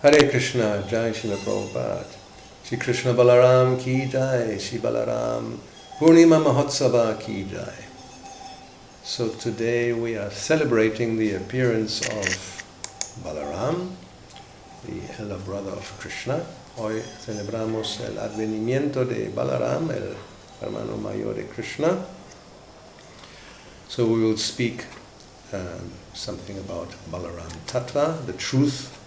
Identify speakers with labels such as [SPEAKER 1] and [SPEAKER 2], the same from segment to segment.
[SPEAKER 1] Hare Krishna, Jai Srila Prabhupada. Shri Krishna Balaram ki Jai, Shri Balaram Purnima Mahotsava ki Jai. So today we are celebrating the appearance of Balaram, the elder brother of Krishna. Hoy celebramos el advenimiento de Balaram, el hermano mayor de Krishna. So we will speak something about Balaram Tattva, the truth,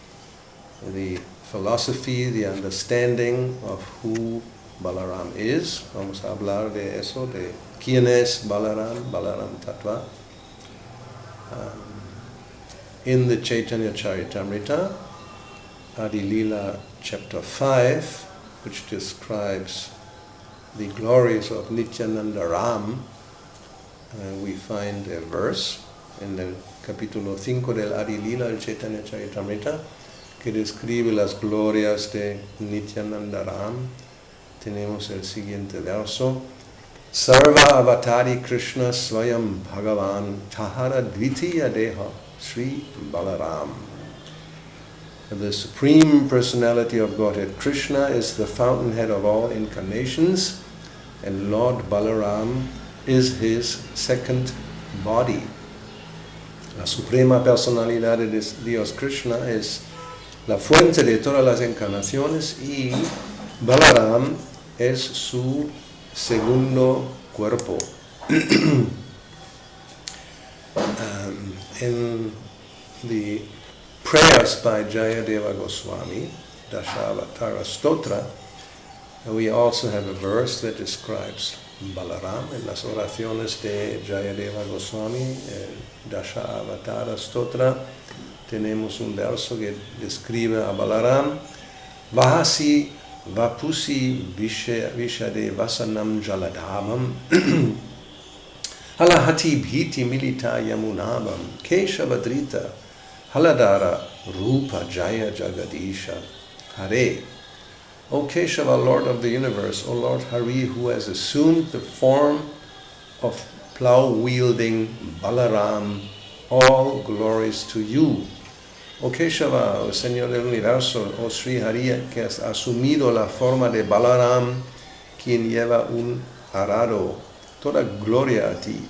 [SPEAKER 1] the philosophy, the understanding of who Balaram is. Vamos a hablar de eso, de quién es Balaram, Balaram Tattva. In the Chaitanya Charitamrita, Adi Lila chapter 5, which describes the glories of Nityananda Ram, we find a verse en el capítulo 5 del Adi Lila, el Chaitanya Charitamrita, que describe las glorias de Nityananda Ram. Tenemos el siguiente verso: Sarva avatari Krishna swayam Bhagavan tahara dvitiya deha Sri Balaram. The Supreme Personality of Godhead Krishna is the fountainhead of all incarnations, and Lord Balaram is his second body. La Suprema Personalidad de Dios Krishna es la fuente de todas las encarnaciones y Balaram es su segundo cuerpo. In the prayers by Jayadeva Goswami, Dashavatara Stotra, we also have a verse that describes Balaram. En las oraciones de Jayadeva Goswami, Dashavatara Stotra, tenemos un verso que describe a Balaram: Vahasi vapusi vishade vasanam jaladhavam halahati bhiti milita yamunabam keshavadrita haladara rupa jaya jagadisha Hare. O Keshava, Lord of the universe, O Lord Hari, who has assumed the form of plow-wielding Balaram, all glories to you. O Keshava, O Señor del Universo, O Sri Hari, que has asumido la forma de Balaram, quien lleva un arado, toda gloria a ti.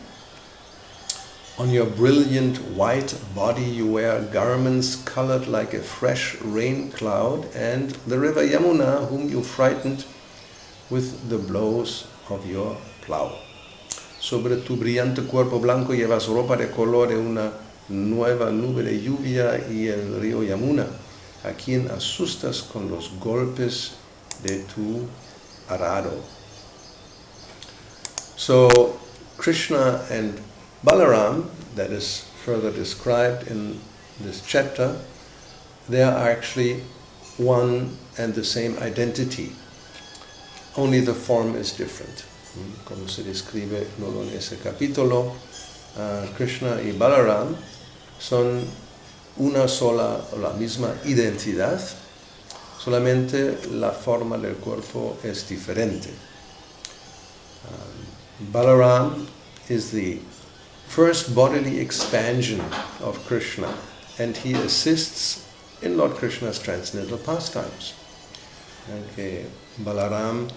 [SPEAKER 1] On your brilliant white body you wear garments colored like a fresh rain cloud, and the river Yamuna, whom you frightened with the blows of your plow. Sobre tu brillante cuerpo blanco llevas ropa de color de una nueva nube de lluvia y el río Yamuna, a quien asustas con los golpes de tu arado. So Krishna and Balaram, that is further described in this chapter, they are actually one and the same identity. Only the form is different. Como se describe luego en ese capítulo, Krishna y Balaram son una sola o la misma identidad, solamente la forma del cuerpo es diferente. Balaram is the first bodily expansion of Krishna, and he assists in Lord Krishna's transcendental pastimes. Okay. Balaram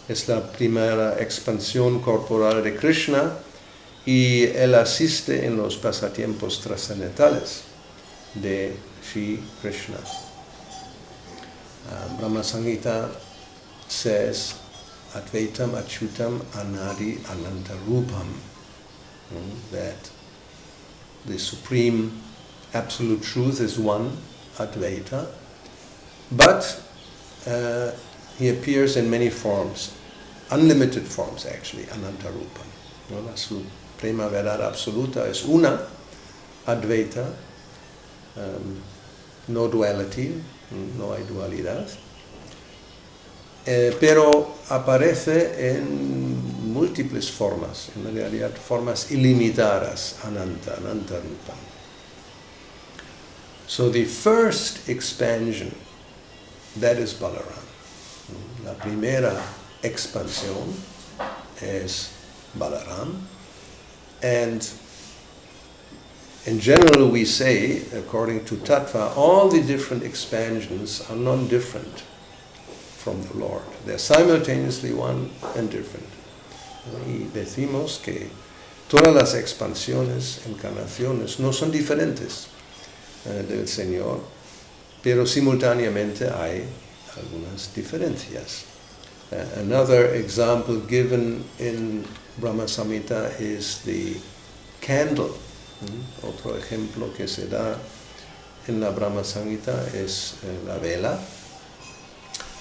[SPEAKER 1] es la primera expansión corporal de Krishna y él asiste en los pasatiempos trascendentales de Sri Krishna. Brahma Samhita says, Advaitam Achyutam Anadi Ananta Rupam, that the supreme absolute truth is one, Advaita, but he appears in many forms, unlimited forms actually, Ananta Rupam. La suprema verdad absoluta es una, Advaita, no duality, no hay dualidad, pero aparece en múltiples formas, en realidad formas ilimitadas, Ananta Rupam. So the first expansion, that is Balaram. La primera expansión es Balaram, and in general we say, according to Tattva, all the different expansions are non-different from the Lord. They're simultaneously one and different. Y decimos que todas las expansiones, encarnaciones, no son diferentes del Señor, pero simultáneamente hay algunas diferencias. Another example given in Brahma Samhita is the candle. Otro ejemplo que se da en la Brahma Samhita es la vela.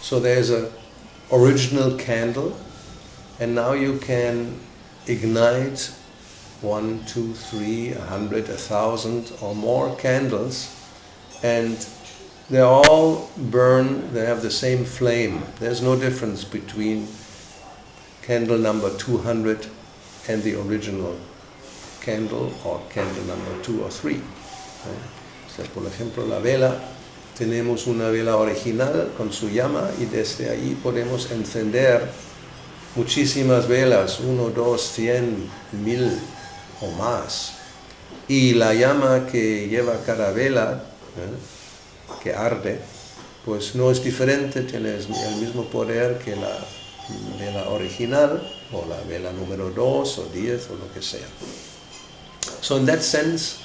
[SPEAKER 1] So there's an original candle, and now you can ignite 1, 2, 3, 100, 1,000 or more candles, and they all burn, they have the same flame. There's no difference between candle number 200 and the original candle, or candle number 2 or 3. Por ejemplo, la vela, tenemos una vela original con su llama y desde ahí podemos encender muchísimas velas, 1, 2, 100, 1000 o más. Y la llama que lleva cada vela, que arde, pues no es diferente, tiene el mismo poder que la vela original o la vela número 2 o 10 o lo que sea. So in that sense,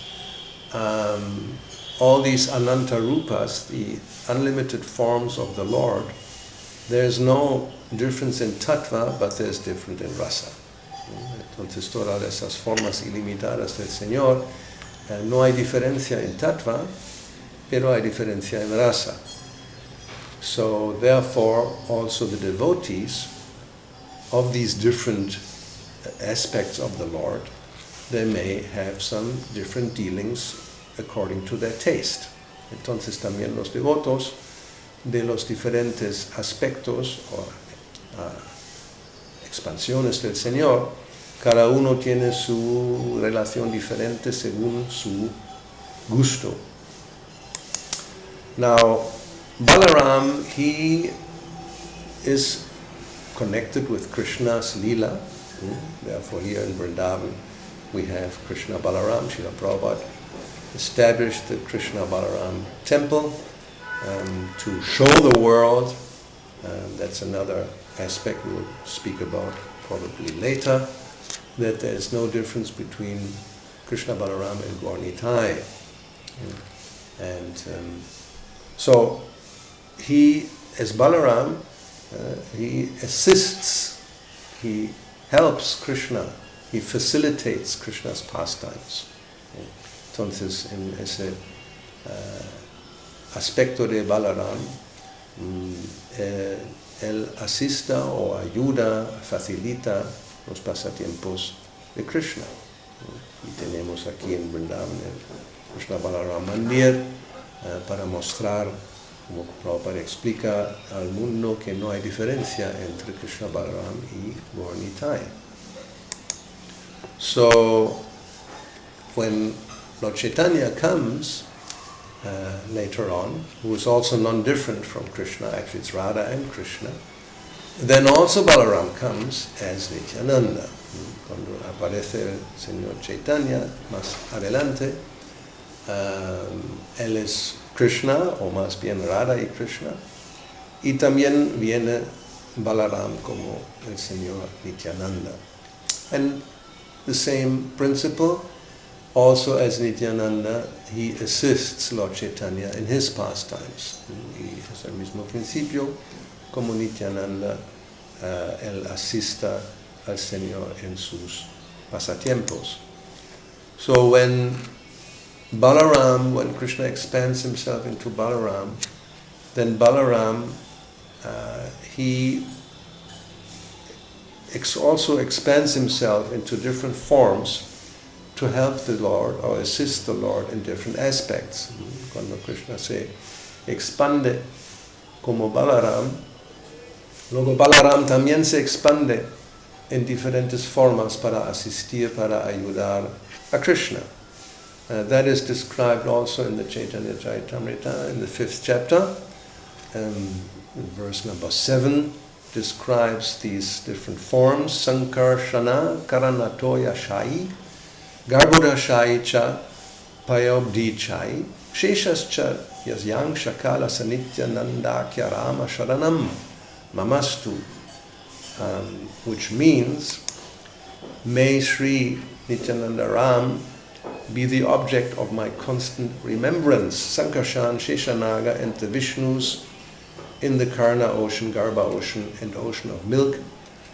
[SPEAKER 1] all these Ananta Rupas, the unlimited forms of the Lord, there's no difference in Tattva, but there's difference in Rasa. Entonces todas esas formas ilimitadas del Señor, no hay diferencia en Tattva, pero hay diferencia en Rasa. So therefore also the devotees of these different aspects of the Lord, they may have some different dealings according to their taste. Entonces también los devotos de los diferentes aspectos o expansiones del Señor, cada uno tiene su relación diferente según su gusto. Now, Balaram, he is connected with Krishna's Leela. Therefore, here in Vrindavan, we have Krishna Balaram. Srila Prabhupada established the Krishna Balaram temple to show the world. That's another aspect we'll speak about probably later, that there's no difference between Krishna Balaram and Gaur Nitai. So he, as Balaram, he assists, he helps Krishna, he facilitates Krishna's pastimes. Entonces, en ese aspecto de Balaram, él asista o ayuda, facilita los pasatiempos de Krishna. Y tenemos aquí en Vrindavan el Krishna Balaram Mandir para mostrar, como Prabhupada explica al mundo, que no hay diferencia entre Krishna Balaram y Gaur Nitai. So, when Lord Chaitanya comes later on, who is also non-different from Krishna, actually it's Radha and Krishna, then also Balaram comes as Nityananda. Cuando aparece el Señor Chaitanya más adelante, él es Krishna, o más bien Radha y Krishna, y también viene Balaram como el Señor Nityananda. And the same principle, also as Nityananda, he assists Lord Chaitanya in his pastimes. Y es el mismo principio, como Nityananda, él asista al Señor en sus pasatiempos. So when Krishna expands himself into Balaram, then Balaram, he also expands himself into different forms to help the Lord or assist the Lord in different aspects. Cuando Krishna se expande como Balaram, luego Balaram también se expande en diferentes formas para asistir, para ayudar a Krishna. That is described also in the Chaitanya Charitamrita in the 5th chapter. Verse number 7 describes these different forms. Sankarshana Karanatoya Shai Garbhoda Shai Cha payobdichai sheshascha yasyang shakala sanitya nandakya rama sharanam mamastu, which means, may Sri Nityananda Ram be the object of my constant remembrance. Sankarshan, Sheshanaga, and the Vishnus in the Karna ocean, Garbha ocean, and ocean of milk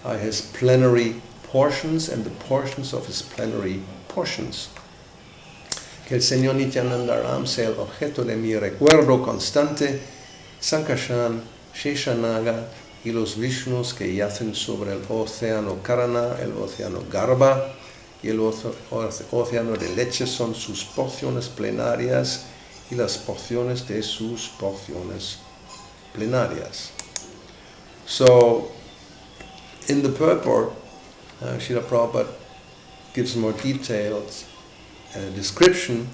[SPEAKER 1] are his plenary portions and the portions of his plenary portions. Que el Señor Nityananda Ram sea el objeto de mi recuerdo constante, Sankarshan, Sheshanaga y los Vishnus que yacen sobre el océano Karana, el océano Garbha y el océano de leche son sus porciones plenarias y las porciones de sus porciones plenarias. So, in the purport, Srila Prabhupada gives more detailed description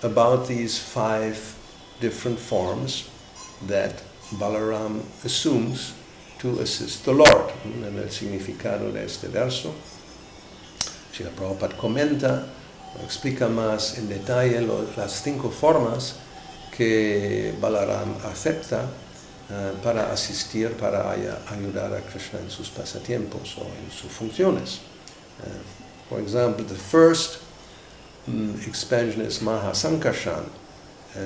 [SPEAKER 1] about these 5 different forms that Balaram assumes to assist the Lord. En el significado de este verso, Srila Prabhupada comenta, explica más en detalle las 5 formas que Balaram acepta para asistir, para ayudar a Krishna en sus pasatiempos o en sus funciones. For example, the first expansion is Mahasankarshan,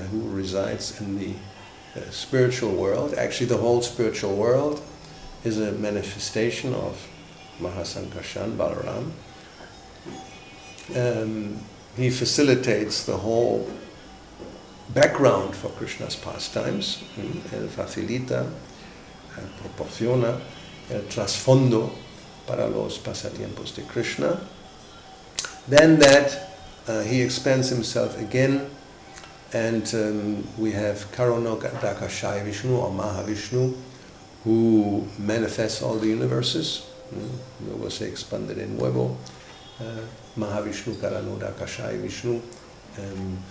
[SPEAKER 1] who resides in the spiritual world. Actually, the whole spiritual world is a manifestation of Mahasankarshan, Balaram. He facilitates the whole background for Krishna's pastimes. Él facilita, proporciona el trasfondo para los pasatiempos de Krishna. Then he expands himself again, and we have Karonodakashaya Vishnu or Mahavishnu, who manifests all the universes. Luego se expande de nuevo. Mahavishnu, Karonodakashaya Vishnu,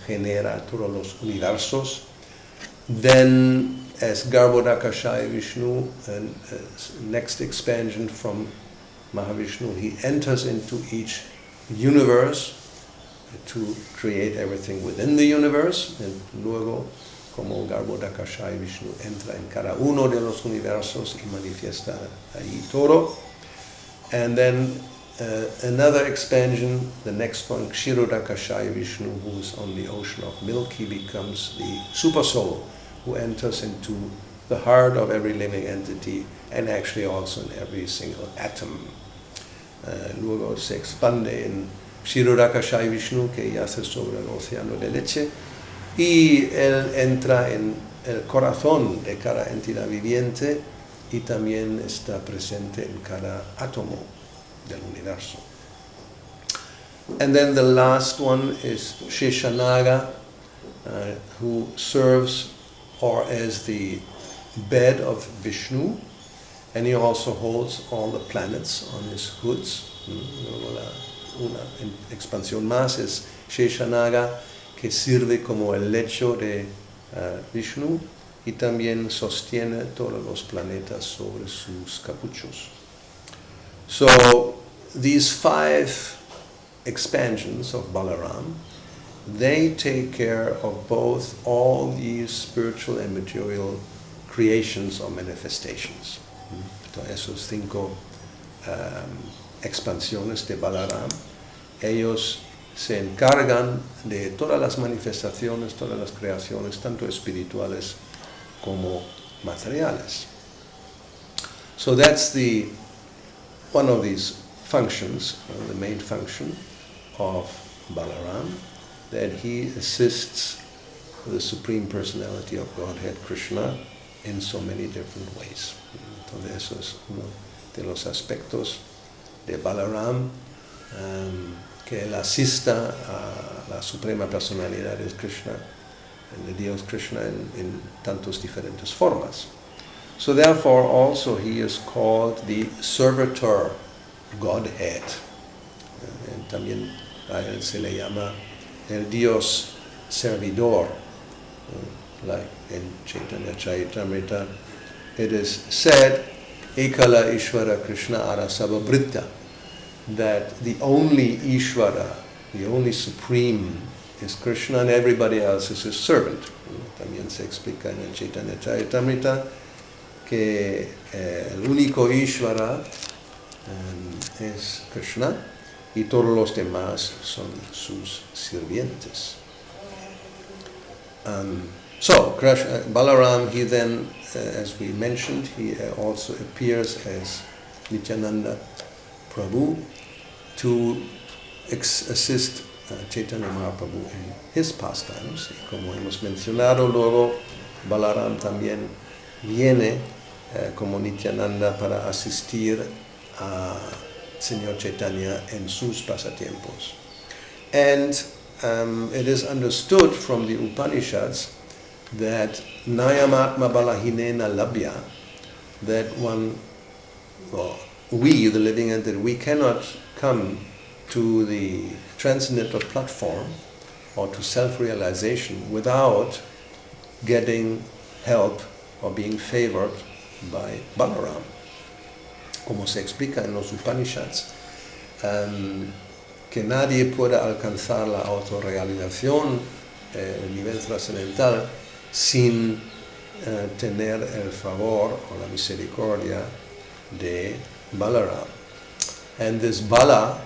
[SPEAKER 1] genera todos los universos. Then, as Garbhodakashaya Vishnu, and next expansion from Mahavishnu, he enters into each universe to create everything within the universe. And luego, como Garbhodakashaya Vishnu entra en cada uno de los universos y manifiesta allí todo. And then another expansion, the next one, Kshirodakashaya Vishnu, who is on the ocean of milk, he becomes the super soul who enters into the heart of every living entity and actually also in every single atom. Luego se expande en Kshirodakashaya Vishnu, que yace sobre el océano de leche, y él entra en el corazón de cada entidad viviente y también está presente en cada átomo del universo. And then the last one is Sheshanaga, who serves or as the bed of Vishnu, and he also holds all the planets on his hoods. Una expansión más es Sheshanaga, que sirve como el lecho de Vishnu y también sostiene todos los planetas sobre sus capuchos. So these 5 expansions of Balaram, they take care of both all these spiritual and material creations or manifestations. Entonces, esos 5 expansiones de Balaram, ellos se encargan de todas las manifestaciones, todas las creaciones, tanto espirituales como materiales. So that's one of these functions, the main function of Balaram, that he assists the Supreme Personality of Godhead, Krishna, in so many different ways. Entonces eso es uno de los aspectos de Balaram, que él asista a la Suprema Personalidad de Krishna, de Dios Krishna, en tantos diferentes formas. So therefore also he is called the Servitor Godhead. También a él se le llama el Dios Servidor. Like in Chaitanya Charitamrita, it is said, Ekala Ishvara Krishna Arasava Britta, that the only Ishvara, the only supreme is Krishna and everybody else is his servant. También se explica en el Chaitanya Charitamrita que el único Ishvara es Krishna y todos los demás son sus sirvientes. So, Balaram, he then, as we mentioned, he also appears as Nityananda Prabhu to assist Chaitanya Mahaprabhu in his pastimes. Y como hemos mencionado, luego Balaram también viene como Nityananda para asistir a Señor Chaitanya en sus pasatiempos. And it is understood from the Upanishads that Nayamatma Balahinena Labhya, that we, the living entity, we cannot come to the transcendental platform or to self-realization without getting help or being favored by Balaram. Como se explica en los Upanishads, que nadie puede alcanzar la autorrealización, el nivel trascendental, sin tener el favor o la misericordia de Balaram. And this Bala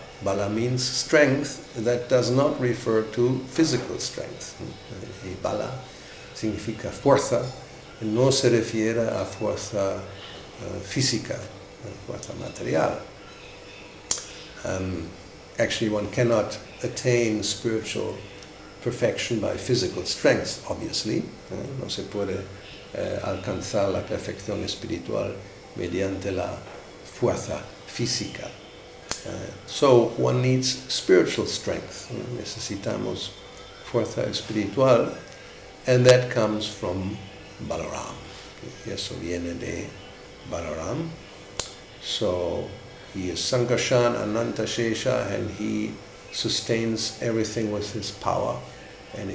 [SPEAKER 1] means strength, that does not refer to physical strength. Y Bala significa fuerza, no se refiere a fuerza física, fuerza material. Actually, one cannot attain spiritual perfection by physical strength, obviously. No se puede alcanzar la perfección espiritual mediante la fuerza física. So one needs spiritual strength. Necesitamos fuerza espiritual, and that comes from Balaram. Y eso viene de Balaram. So he is Sankarshan, Ananta Shesha, and he sustains everything with his power, and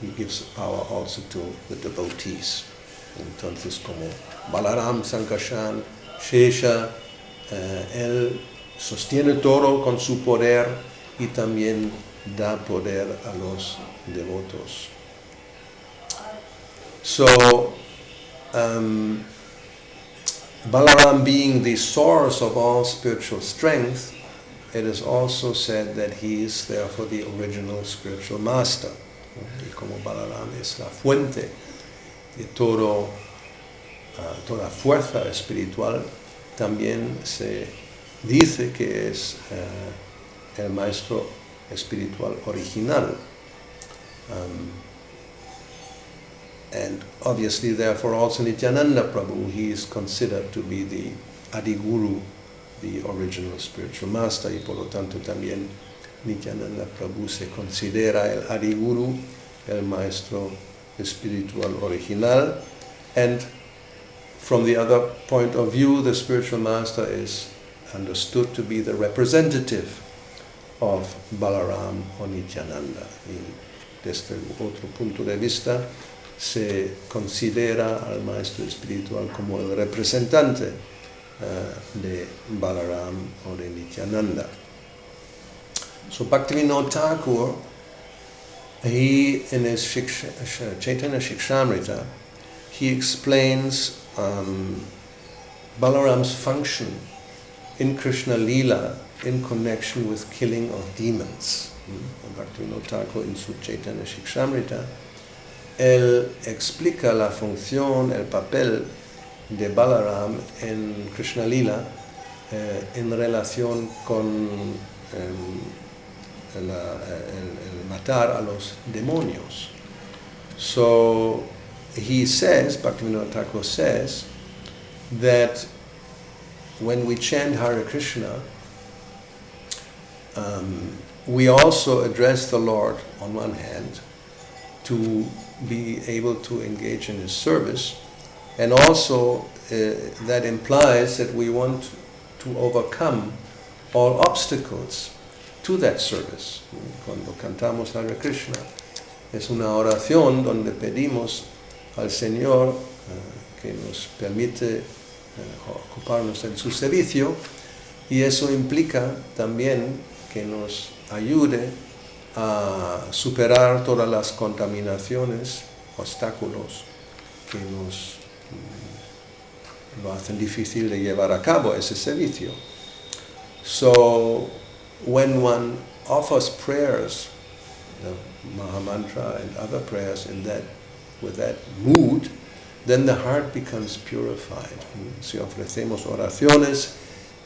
[SPEAKER 1] he gives power also to the devotees. Entonces, como Balaram, Sankarshan, Shesha, él sostiene todo con su poder y también da poder a los devotos. So, Balaram being the source of all spiritual strength, it is also said that he is therefore the original spiritual master. Y como Balaram es la fuente de toda fuerza espiritual, también se dice que es el maestro espiritual original. And obviously, therefore, also Nityananda Prabhu, he is considered to be the Adiguru, the original spiritual master, y por lo tanto también Nityananda Prabhu se considera el Adiguru, el maestro espiritual original. And from the other point of view, the spiritual master is understood to be the representative of Balaram or Nityananda. Y desde otro punto de vista, se considera al maestro espiritual como el representante de Balaram o de Nityananda. So Bhaktivinoda Thakur, he in his Chaitanya Shikshamrita, he explains Balaram's function in Krishna Lila in connection with killing of demons. Bhaktivinoda Thakur in su Chaitanya Shikshamrita, él explica la función, el papel de Balaram en Krishna Lila en relación con el matar a los demonios. So he says, Bhaktivinoda Thakur says, that when we chant Hare Krishna, we also address the Lord on one hand to be able to engage in his service, and also that implies that we want to overcome all obstacles to that service. Cuando cantamos Hare Krishna, es una oración donde pedimos al Señor que nos permite ocuparnos en su servicio, y eso implica también que nos ayude a superar todas las contaminaciones, obstáculos que nos lo hacen difícil de llevar a cabo ese servicio. So, when one offers prayers, the Mahamantra and other prayers with that mood, then the heart becomes purified. Si ofrecemos oraciones,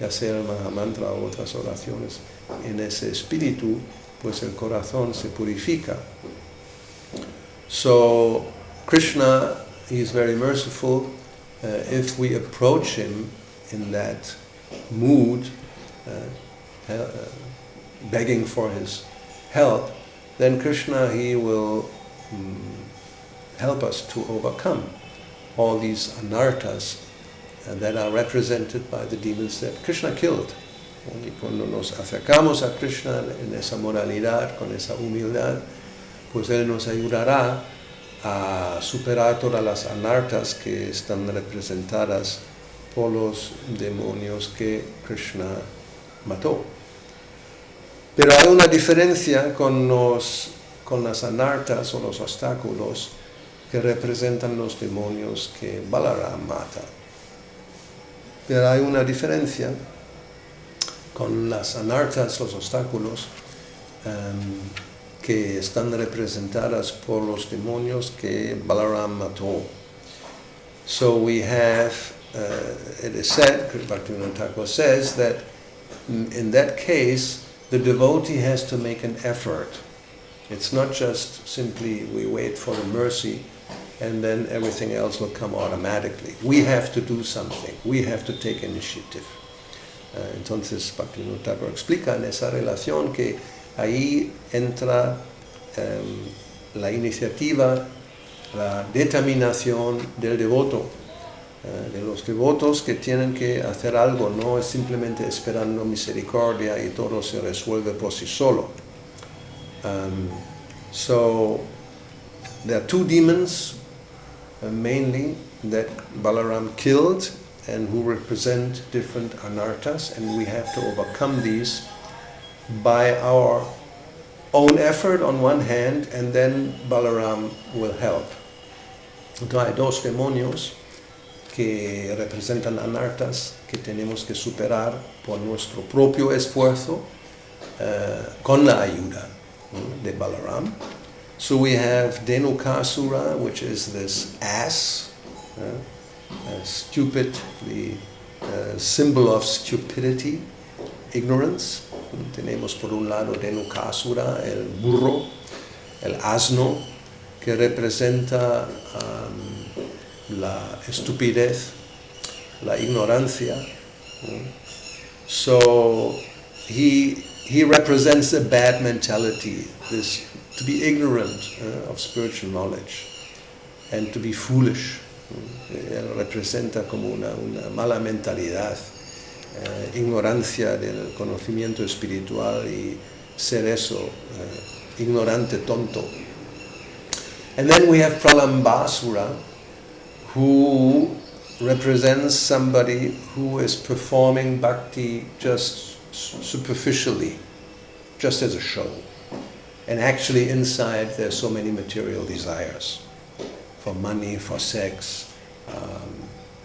[SPEAKER 1] ya sea el Mahamantra o otras oraciones, en ese espíritu, pues el corazón se purifica. So, Krishna, he is very merciful. If we approach him in that mood, begging for his help, then Krishna, he will help us to overcome all these anarthas that are represented by the demons that Krishna killed. Y cuando nos acercamos a Krishna en esa moralidad, con esa humildad, pues Él nos ayudará a superar todas las anarthas que están representadas por los demonios que Krishna mató. Pero hay una diferencia con las anarthas o los obstáculos que representan los demonios que Balaram mata. Pero hay una diferencia con las anarthas, los obstáculos, que están representadas por los demonios que Balaram mató. So we have, it is said, Bhaktivinoda Thakur says that in that case, the devotee has to make an effort. It's not just simply we wait for the mercy and then everything else will come automatically. We have to do something. We have to take initiative. Entonces, Bhaktivinoda Thakur explica en esa relación que ahí entra la iniciativa, la determinación del devoto, de los devotos que tienen que hacer algo, no es simplemente esperando misericordia y todo se resuelve por sí solo. So, there are two demons, mainly, that Balaram killed and who represent different anarthas, and we have to overcome these by our own effort on one hand, and then Balaram will help. Entonces hay dos demonios que representan anarthas que tenemos que superar por nuestro propio esfuerzo con la ayuda de Balaram. So we have Dhenukasura, which is this ass, stupid, the symbol of stupidity, ignorance. Tenemos por un lado Dhenukasura, el burro, el asno, que representa la estupidez, la ignorancia. So he represents a bad mentality, this to be ignorant of spiritual knowledge and to be foolish. Él representa como una mala mentalidad, ignorancia del conocimiento espiritual y ser eso, ignorante, tonto. And then we have Pralambasura, who represents somebody who is performing bhakti just superficially, just as a show. And actually inside there's so many material desires for money, for sex,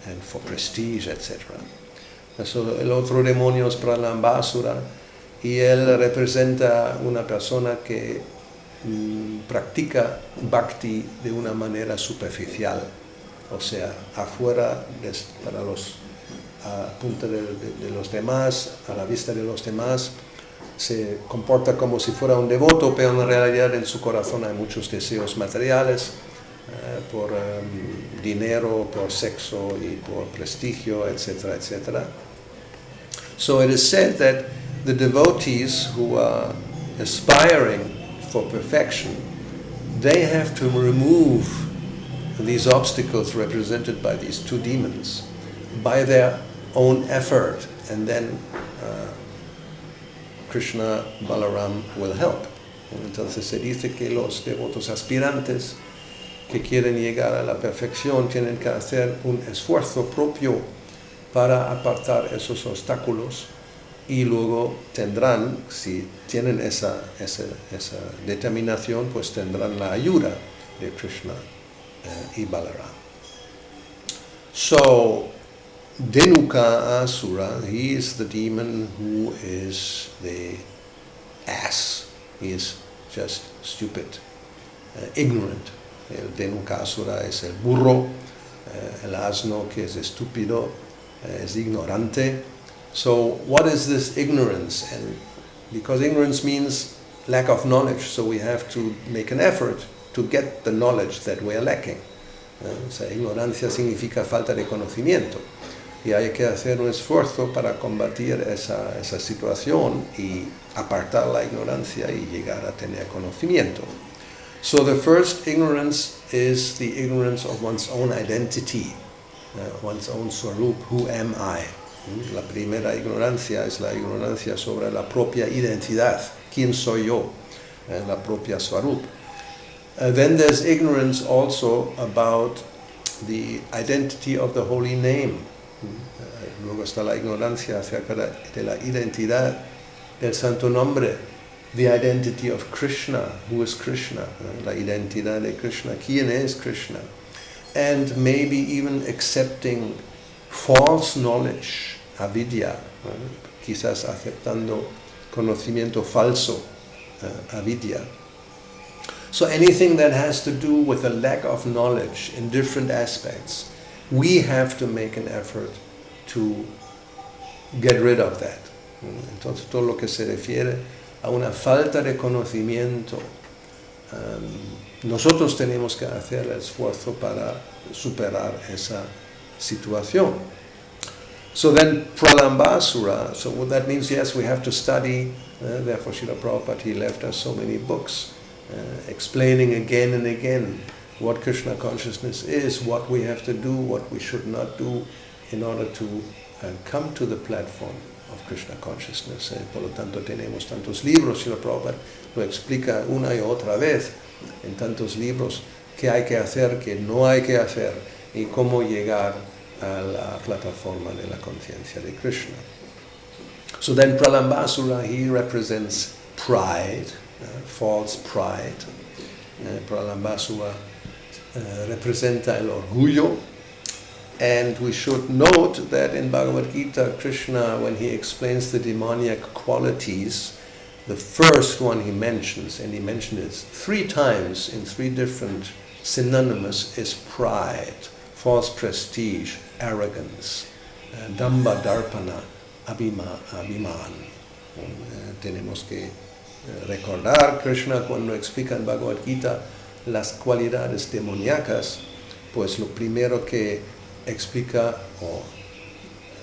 [SPEAKER 1] and for prestige, etc. So, el otro demonio es Pralambasura y él representa una persona que practica bhakti de una manera superficial, o sea, afuera, para los puntos de los demás, a la vista de los demás, se comporta como si fuera un devoto, pero en realidad en su corazón hay muchos deseos materiales, por dinero, por sexo y por prestigio, etcétera, etcétera. So it is said that the devotees who are aspiring for perfection, they have to remove these obstacles represented by these two demons by their own effort, and then Krishna, Balaram will help. Entonces se dice que los devotos aspirantes que quieren llegar a la perfección tienen que hacer un esfuerzo propio para apartar esos obstáculos y luego tendrán, si tienen esa determinación, pues tendrán la ayuda de Krishna y Balaram. So, Dhenuka Asura, he is the demon who is the ass. He is just stupid, ignorant. El Dhenuka Asura es el burro, el asno que es estúpido, es ignorante. So what is this ignorance? And because ignorance means lack of knowledge, so we have to make an effort to get the knowledge that we are lacking. O sea, ignorancia significa falta de conocimiento. Y hay que hacer un esfuerzo para combatir esa situación y apartar la ignorancia y llegar a tener conocimiento. So the first ignorance is the ignorance of one's own identity, one's own swarup, who am I? La primera ignorancia es la ignorancia sobre la propia identidad, quién soy yo, la propia swarup. Then there's ignorance also about the identity of the holy name. Luego está la ignorancia acerca de la identidad del santo nombre, the identity of Krishna, who is Krishna, la identidad de Krishna, quién es Krishna, and maybe even accepting false knowledge, avidya, quizás aceptando conocimiento falso, avidya. So anything that has to do with a lack of knowledge in different aspects, we have to make an effort to get rid of that. Entonces todo lo que se refiere a una falta de conocimiento, nosotros tenemos que hacer el esfuerzo para superar esa situación. So then Pralambasura, so what that means, yes, we have to study, therefore Srila Prabhupada, he left us so many books explaining again and again what Krishna consciousness is, what we have to do, what we should not do in order to come to the platform of Krishna consciousness. Por lo tanto tenemos tantos libros, Srila Prabhupada lo explica una y otra vez en tantos libros qué hay que hacer, qué no hay que hacer y cómo llegar a la plataforma de la conciencia de Krishna. So then Pralambasura, he represents pride, false pride. Pralambasura representa el orgullo. And we should note that in Bhagavad Gita, Krishna, when he explains the demoniac qualities, the first one he mentions, and he mentioned it 3 times in 3 different synonymous, is pride, false prestige, arrogance, damba, darpana, abhiman. Tenemos que recordar, Krishna cuando explica en Bhagavad Gita las cualidades demoníacas, pues lo primero que explica o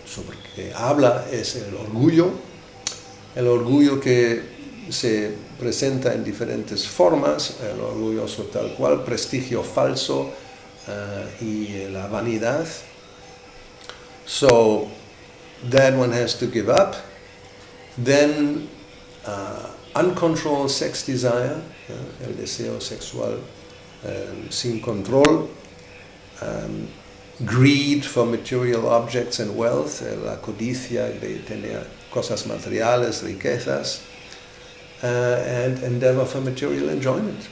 [SPEAKER 1] sobre que habla es el orgullo que se presenta en diferentes formas, el orgulloso tal cual, prestigio falso y la vanidad. So that one has to give up. Then uncontrolled sex desire, el deseo sexual sin control, greed for material objects and wealth, la codicia de tener cosas materiales, riquezas, and endeavor for material enjoyment,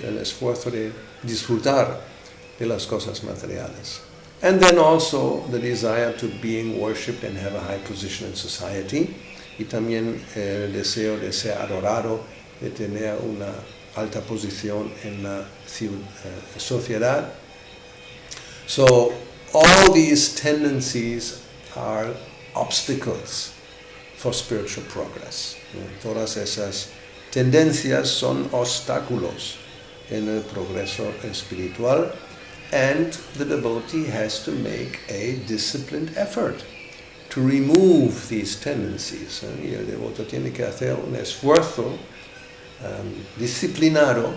[SPEAKER 1] el esfuerzo de disfrutar de las cosas materiales. And then also the desire to being worshipped and have a high position in society, y también el deseo de ser adorado, de tener una alta posición en la sociedad. So all these tendencies are obstacles for spiritual progress. Todas esas tendencias son obstáculos en el progreso espiritual, and the devotee has to make a disciplined effort to remove these tendencies. Y el devoto tiene que hacer un esfuerzo disciplinado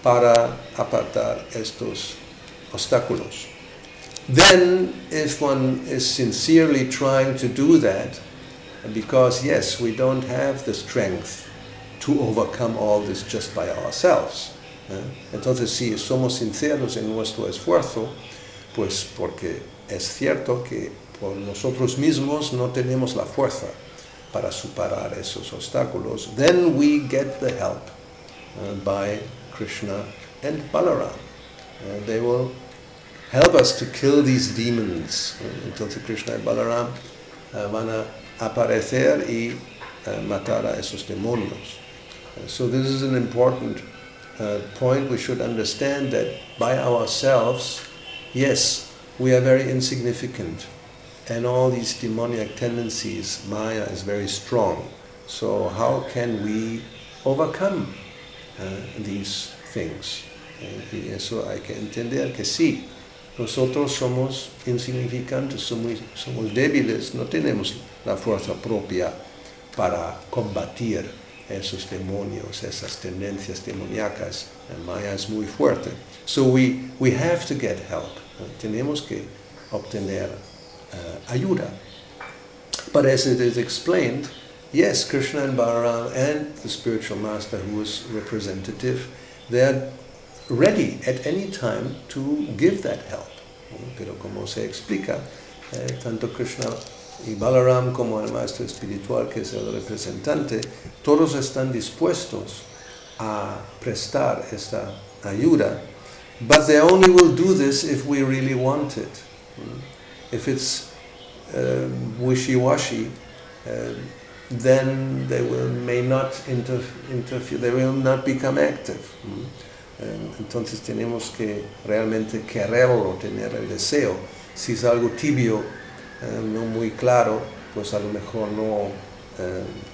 [SPEAKER 1] para apartar estos obstáculos. Then, if one is sincerely trying to do that, because yes, we don't have the strength to overcome all this just by ourselves. Entonces, si somos sinceros en nuestro esfuerzo, pues porque es cierto que por nosotros mismos no tenemos la fuerza para superar esos obstáculos, then we get the help by Krishna and Balaram. They will help us to kill these demons. Entonces Krishna y Balaram van a aparecer y matar a esos demonios. So this is an important point. We should understand that by ourselves, yes, we are very insignificant. And all these demoniac tendencies, Maya is very strong. So how can we overcome these things? Y eso hay que entender que sí, nosotros somos insignificantes, somos débiles, no tenemos la fuerza propia para combatir esos demonios, esas tendencias demoníacas. Maya es muy fuerte. So we have to get help. Tenemos que obtener ayuda. But as it is explained, yes, Krishna and Balaram and the spiritual master who is representative, they are ready at any time to give that help. Pero como se explica, tanto Krishna y Balaram como el maestro espiritual, que es el representante, todos están dispuestos a prestar esta ayuda, but they only will do this if we really want it. If it's wishy-washy, then they may not interfere, they will not become active. Entonces tenemos que realmente quererlo, tener el deseo. Si es algo tibio, no muy claro, pues a lo mejor no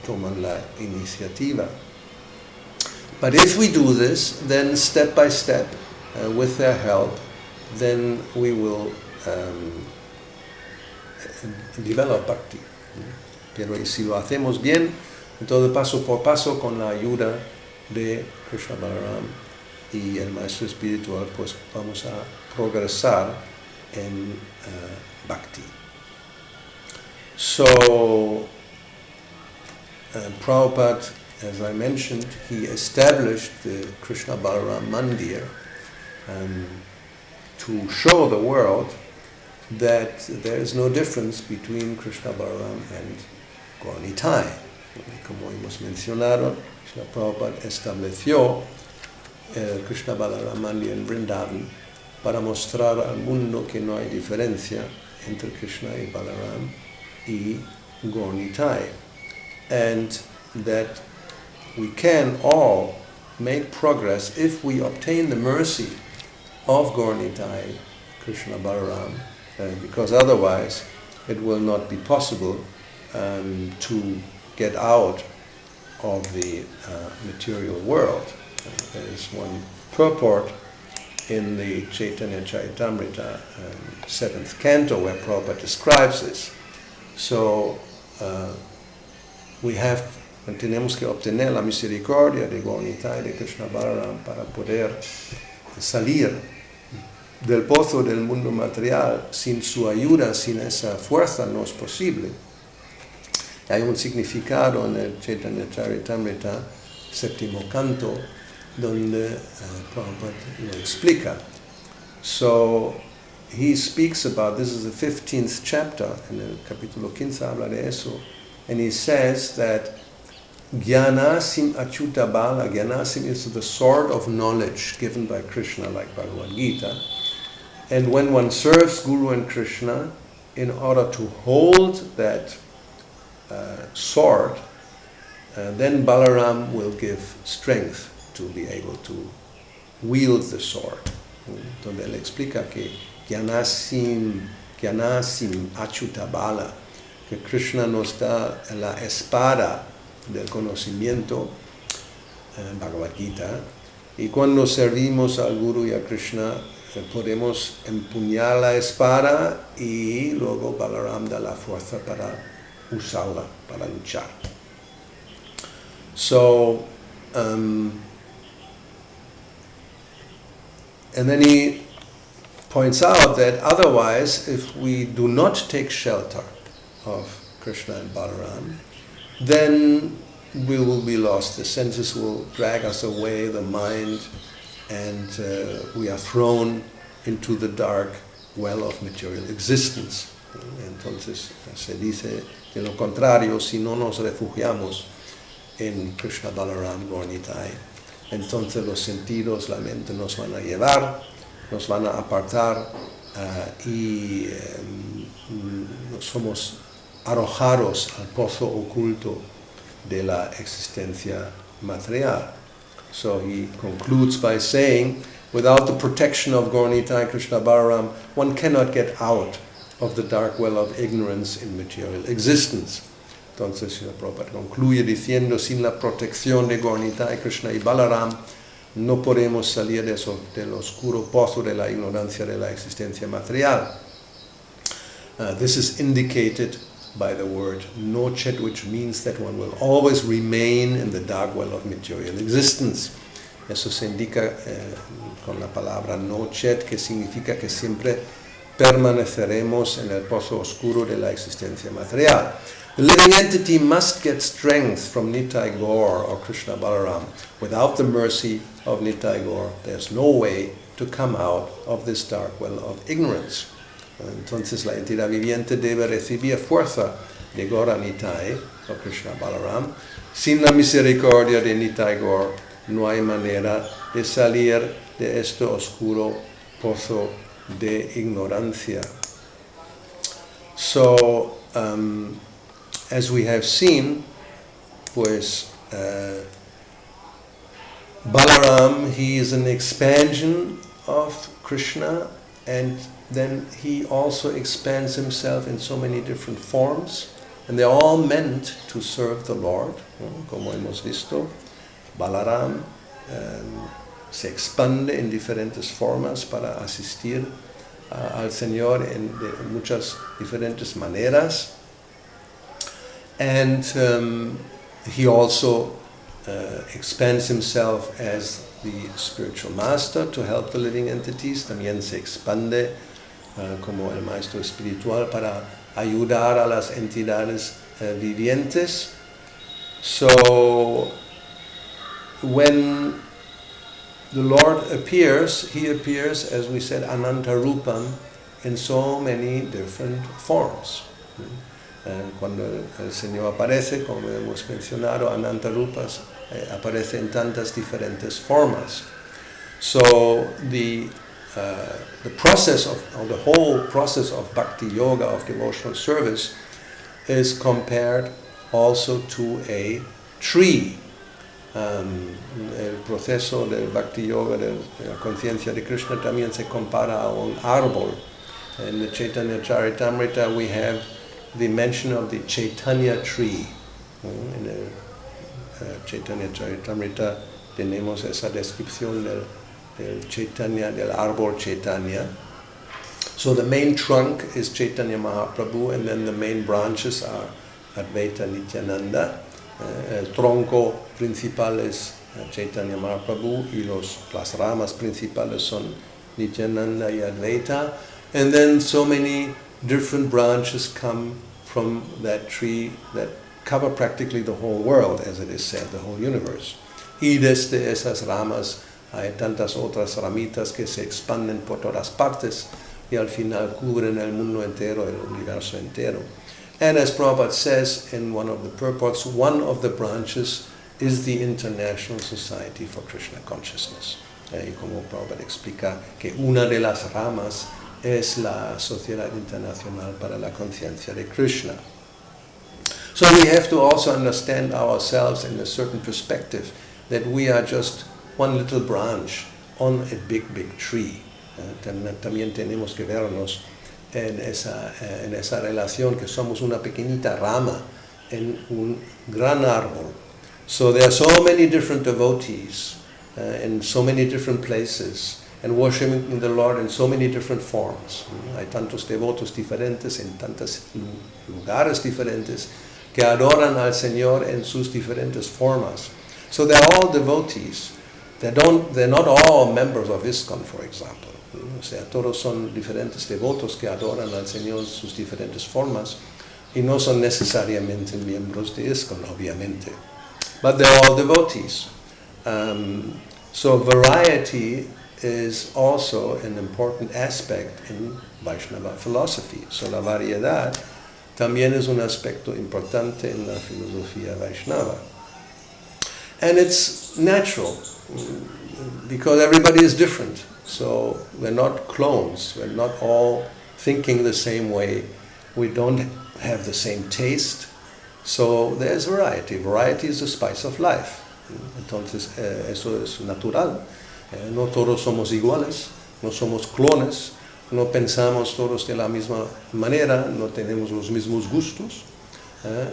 [SPEAKER 1] toman la iniciativa. But if we do this, then step by step, with their help, then we will develop bhakti. Pero si lo hacemos bien, entonces paso por paso con la ayuda de Krishna Balaram y el maestro espiritual, pues vamos a progresar en bhakti. So, Prabhupada, as I mentioned, he established the Krishna Balaram Mandir to show the world that there is no difference between Krishna Balaram and Gauranitai. Como hemos mencionado, Srila Prabhupada estableció el Krishna Balaram Mandir en Vrindavan para mostrar al mundo que no hay diferencia entre Krishna y Balaram y Gauranitai, and that we can all make progress if we obtain the mercy of Gauranitai, Krishna Balaram, because otherwise it will not be possible to get out of the material world. There is one purport in the Chaitanya Charitamrita 7th canto where Prabhupada describes this. So tenemos que obtener la misericordia de Gauranitai, de Krishna Balaram, para poder salir del pozo del mundo material. Sin su ayuda, sin esa fuerza, no es posible. Hay un significado en el Chaitanya Charitamrita, séptimo canto, donde Prabhupada lo explica. So, he speaks about, this is the 15th chapter, en el capítulo 15 habla de eso, and he says that Gyanasim Achyuta Bala, Gyanasim is the sword of knowledge given by Krishna, like Bhagavad Gita. And when one serves Guru and Krishna, in order to hold that sword, then Balaram will give strength to be able to wield the sword. Donde él explica que Gyanasim Achyuta Bala, que Krishna nos da la espada del conocimiento, Bhagavad Gita, y cuando servimos al Guru y a Krishna, podemos empuñar la espada y luego Balaram da la fuerza para usarla, para luchar. So, and then he points out that otherwise, if we do not take shelter of Krishna and Balaram, then we will be lost. The senses will drag us away, the mind, and we are thrown into the dark well of material existence. Entonces se dice de lo contrario, si no nos refugiamos en Krishna Balaram Gauranitai, entonces los sentidos, la mente nos van a llevar, nos van a apartar y somos arrojados al pozo oculto de la existencia material. So he concludes by saying, without the protection of Gauranitai Krishna Balaram, one cannot get out of the dark well of ignorance in material existence. Entonces, Srila Prabhupada concluye diciendo, sin la protección de Gauranitai Krishna y Balaram, no podemos salir del oscuro pozo de la ignorancia de la existencia material. This is indicated by the word nochet, which means that one will always remain in the dark well of material existence. Eso se indica con la palabra nochet, que significa que siempre permaneceremos en el pozo oscuro de la existencia material. The living entity must get strength from Nitai Gaur or Krishna Balaram. Without the mercy of Nitai Gaur, there's no way to come out of this dark well of ignorance. Entonces la entidad viviente debe recibir fuerza de Gaura Nitai o Krishna Balaram. Sin la misericordia de Nitai Gaur, no hay manera de salir de este oscuro pozo de ignorancia. So, as we have seen, pues Balaram, he is an expansion of Krishna, and then he also expands himself in so many different forms, and they're all meant to serve the Lord, como hemos visto. Balaram se expande en diferentes formas para asistir al Señor de muchas diferentes maneras. And he also expands himself as the spiritual master to help the living entities. También se expande como el maestro espiritual para ayudar a las entidades vivientes. So, when the Lord appears, he appears, as we said, Anantarupam, in so many different forms. Cuando el Señor aparece, como hemos mencionado, Anantarupas aparece en tantas diferentes formas. So the process of the whole process of Bhakti-yoga, of devotional service, is compared also to a tree. El proceso del Bhakti-yoga, de la conciencia de Krishna, también se compara a un árbol. In the Chaitanya Charitamrita we have the mention of the Chaitanya tree. In el Chaitanya Charitamrita tenemos esa descripción del Chaitanya, del árbol Chaitanya. So the main trunk is Chaitanya Mahaprabhu, and then the main branches are Advaita Nityananda. El tronco principal es Chaitanya Mahaprabhu y las ramas principales son Nityananda y Advaita. And then so many different branches come from that tree that cover practically the whole world, as it is said, the whole universe. Y desde esas ramas hay tantas otras ramitas que se expanden por todas partes y al final cubren el mundo entero, el universo entero. And as Prabhupada says in one of the purports, one of the branches is the International Society for Krishna Consciousness. Y como Prabhupada explica que una de las ramas es la Sociedad Internacional para la Conciencia de Krishna. So we have to also understand ourselves in a certain perspective, that we are just one little branch on a big, big tree. También tenemos que vernos en esa relación, que somos una pequeñita rama en un gran árbol. So there are so many different devotees in so many different places, and worshiping the Lord in so many different forms. Hay tantos devotos diferentes en tantos lugares diferentes que adoran al Señor en sus diferentes formas. So they're all devotees. They're not all members of ISKCON, for example. O sea, todos son diferentes devotos que adoran al Señor en sus diferentes formas y no son necesariamente miembros de ISKCON, obviamente. But they're all devotees. So variety is also an important aspect in Vaishnava philosophy. So la variedad también es un aspecto importante en la filosofía Vaishnava. And it's natural, because everybody is different. So we're not clones, we're not all thinking the same way, we don't have the same taste. So there's variety. Variety is the spice of life. Entonces eso es natural. No todos somos iguales, no somos clones, no pensamos todos de la misma manera, no tenemos los mismos gustos.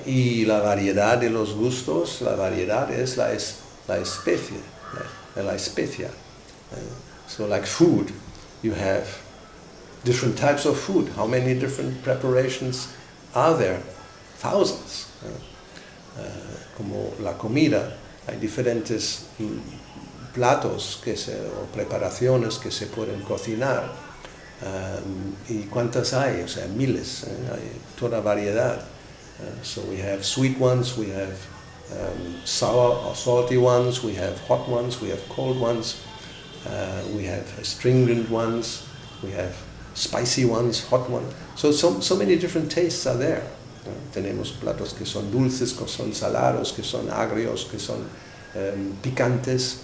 [SPEAKER 1] Y la variedad de los gustos, la variedad es la especie, la especia. So like food, you have different types of food. How many different preparations are there? Thousands. Como la comida, hay diferentes platos o preparaciones que se pueden cocinar. ¿Y cuántas hay? O sea, miles. Hay toda variedad. So we have sweet ones, we have sour or salty ones, we have hot ones, we have cold ones, we have astringent ones, we have spicy ones, hot ones. So many different tastes are there. Tenemos platos que son dulces, que son salados, que son agrios, que son picantes,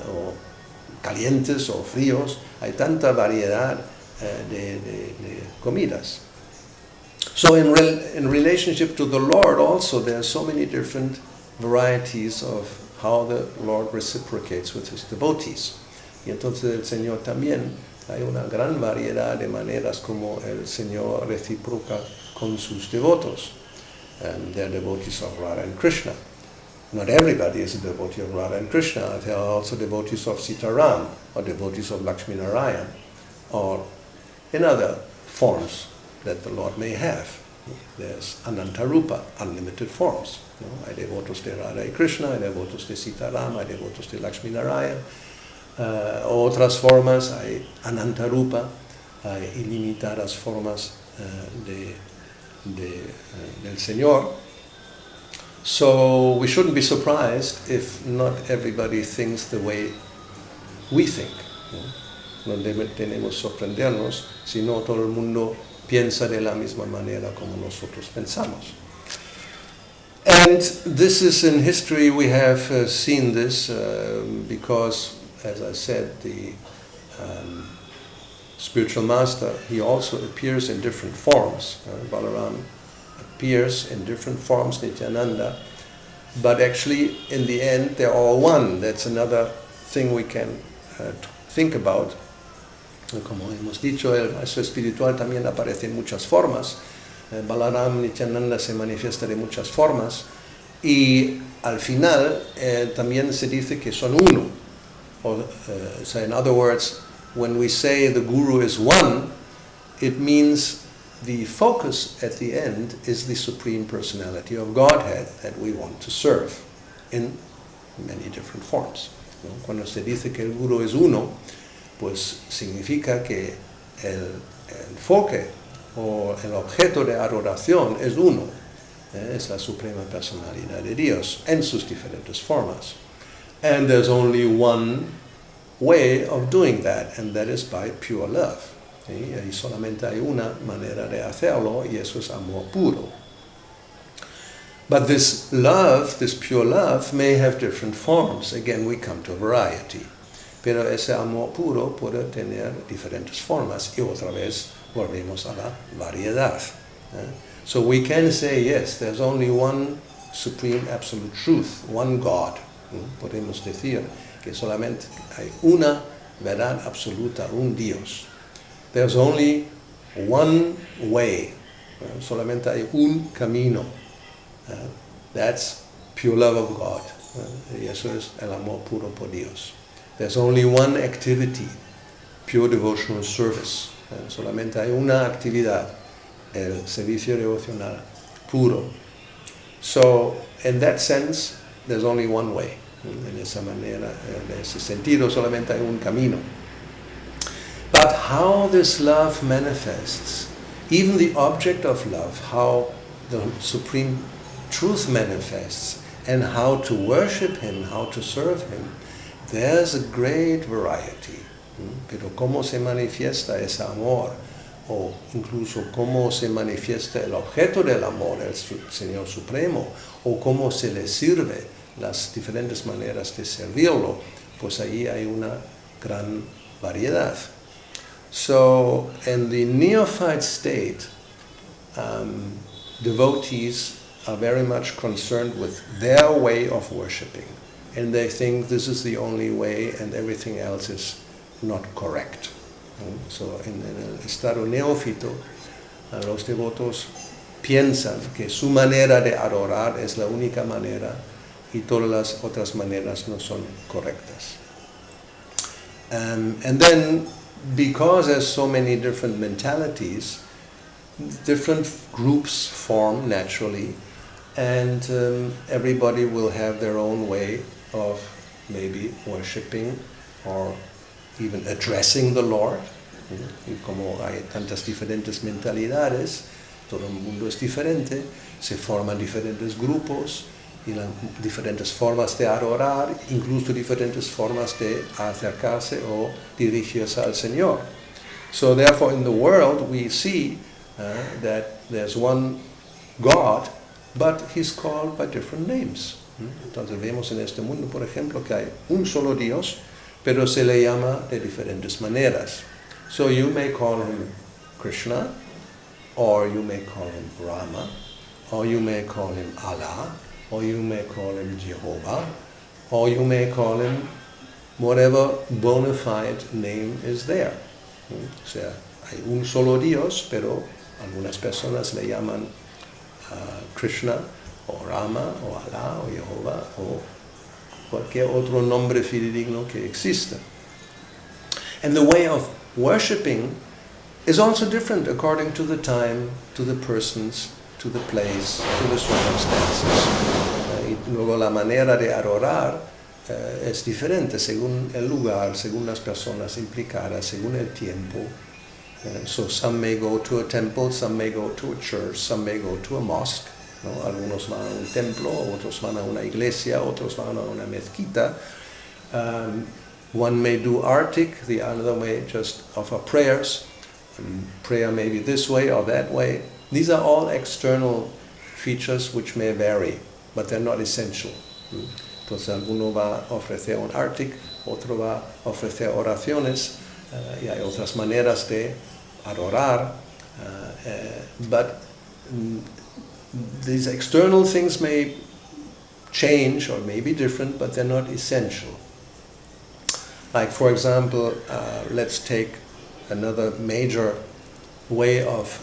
[SPEAKER 1] o calientes o fríos. Hay tanta variedad de comidas. So in relationship to the Lord also, there are so many different varieties of how the Lord reciprocates with his devotees. Y entonces el Señor también, hay una gran variedad de maneras como el Señor reciproca con sus devotos. They're devotees of Radha and Krishna. Not everybody is a devotee of Radha and Krishna. There are also devotees of Sitaram, or devotees of Lakshmi Narayan, or in other forms that the Lord may have. There's Anantarupa, unlimited forms. Hay devotos de Radha y Krishna, hay devotos de Sitaram, hay devotos de Lakshmi Narayan. Otras formas, hay Anantarupa, hay ilimitadas formas del Señor. So we shouldn't be surprised if not everybody thinks the way we think. No tenemos sorprendernos si no todo el mundo piensa de la misma manera como nosotros pensamos. And this is in history, we have seen this because, as I said, the spiritual master, he also appears in different forms. Balaram appears in different forms, Nityananda, but actually in the end they're all one. That's another thing we can think about. Como hemos dicho, el maestro espiritual también aparece en muchas formas. Balaram Nityananda se manifiesta de muchas formas y al final también se dice que son uno. So in other words, when we say the Guru is one, it means the focus at the end is the Supreme Personality of Godhead that we want to serve in many different forms. Cuando se dice que el Guru es uno, pues significa que el enfoque o el objeto de adoración es uno, es la Suprema Personalidad de Dios en sus diferentes formas. And there's only one way of doing that, and that is by pure love. Y solamente hay una manera de hacerlo, y eso es amor puro. But this love, this pure love, may have different forms. Again, we come to variety. Pero ese amor puro puede tener diferentes formas, y otra vez volvemos a la variedad. So we can say, yes, there's only one supreme absolute truth, one God. Podemos decir que solamente hay una verdad absoluta, un Dios. There's only one way. Solamente hay un camino. That's pure love of God. Y eso es el amor puro por Dios. There's only one activity, pure devotional service. Solamente hay una actividad, el servicio devocional puro. So, in that sense, there's only one way. En esa manera, en ese sentido, solamente hay un camino. But how this love manifests, even the object of love, how the supreme truth manifests, and how to worship him, how to serve him, there's a great variety. Pero cómo se manifiesta ese amor, o incluso cómo se manifiesta el objeto del amor, el Señor Supremo, o cómo se le sirve, las diferentes maneras de servirlo, pues ahí hay una gran variedad. So, in the neophyte state, devotees are very much concerned with their way of worshipping, and they think this is the only way and everything else is not correct. So, en el estado neófito, los devotos piensan que su manera de adorar es la única manera y todas las otras maneras no son correctas. And then, because there's so many different mentalities, different groups form naturally, and everybody will have their own way of maybe worshipping or even addressing the Lord. Y como hay tantas diferentes mentalidades, todo el mundo es diferente, se forman diferentes grupos y diferentes formas de adorar, incluso diferentes formas de acercarse o dirigirse al Señor. So therefore in the world we see that there's one God, but he's called by different names. Entonces vemos en este mundo, por ejemplo, que hay un solo Dios, pero se le llama de diferentes maneras. So you may call him Krishna, or you may call him Rama, or you may call him Allah, or you may call him Jehovah, or you may call him whatever bona fide name is there. O sea, hay un solo Dios, pero algunas personas le llaman Krishna, o Rama, o Allah, o Jehová, o cualquier otro nombre fidedigno que exista. And the way of worshipping is also different according to the time, to the persons, to the place, to the circumstances. Y luego la manera de adorar es diferente según el lugar, según las personas implicadas, según el tiempo. So some may go to a temple, some may go to a church, some may go to a mosque. ¿No? Algunos van a un templo, otros van a una iglesia, otros van a una mezquita. One may do artik, the other may just offer prayers. Prayer may be this way or that way. These are all external features which may vary, but they're not essential. Entonces alguno va a ofrecer un artik, otro va a ofrecer oraciones, y hay otras maneras de adorar, but these external things may change or may be different, but they're not essential. Like, for example, let's take another major way of